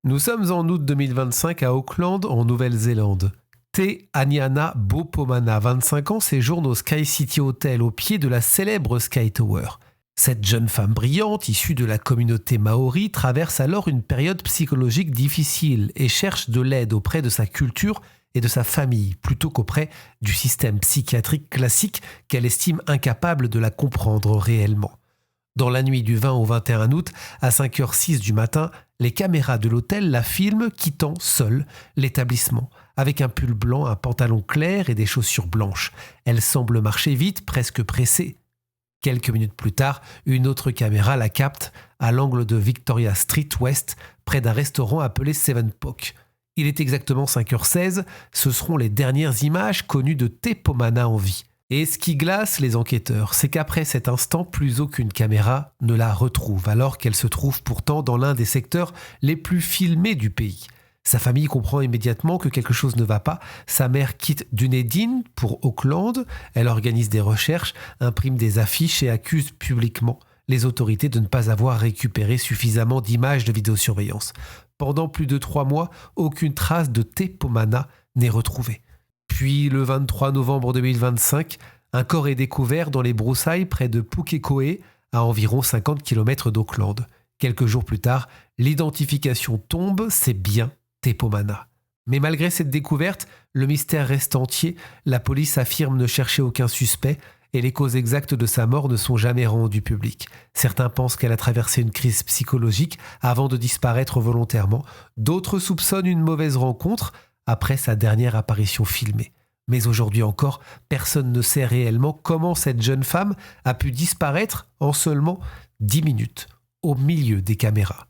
Nous sommes en août 2025 à Auckland, en Nouvelle-Zélande. Te Aniana Bopomana, 25 ans, séjourne au Sky City Hotel au pied de la célèbre Sky Tower. Cette jeune femme brillante, issue de la communauté maori, traverse alors une période psychologique difficile et cherche de l'aide auprès de sa culture et de sa famille, plutôt qu'auprès du système psychiatrique classique qu'elle estime incapable de la comprendre réellement. Dans la nuit du 20 au 21 août, à 5h06 du matin, les caméras de l'hôtel la filment quittant seule l'établissement, avec un pull blanc, un pantalon clair et des chaussures blanches. Elle semble marcher vite, presque pressée. Quelques minutes plus tard, une autre caméra la capte à l'angle de Victoria Street West, près d'un restaurant appelé Seven Poke. Il est exactement 5h16, ce seront les dernières images connues de Te Pomana en vie. Et ce qui glace les enquêteurs, c'est qu'après cet instant, plus aucune caméra ne la retrouve, alors qu'elle se trouve pourtant dans l'un des secteurs les plus filmés du pays. Sa famille comprend immédiatement que quelque chose ne va pas. Sa mère quitte Dunedin pour Auckland. Elle organise des recherches, imprime des affiches et accuse publiquement les autorités de ne pas avoir récupéré suffisamment d'images de vidéosurveillance. Pendant plus de 3 mois, aucune trace de Te Pomana n'est retrouvée. Puis, le 23 novembre 2025, un corps est découvert dans les broussailles près de Pukekohe, à environ 50 km d'Auckland. Quelques jours plus tard, l'identification tombe, c'est bien Te Pomana. Mais malgré cette découverte, le mystère reste entier. La police affirme ne chercher aucun suspect et les causes exactes de sa mort ne sont jamais rendues publiques. Certains pensent qu'elle a traversé une crise psychologique avant de disparaître volontairement. D'autres soupçonnent une mauvaise rencontre après sa dernière apparition filmée. Mais aujourd'hui encore, personne ne sait réellement comment cette jeune femme a pu disparaître en seulement 10 minutes, au milieu des caméras.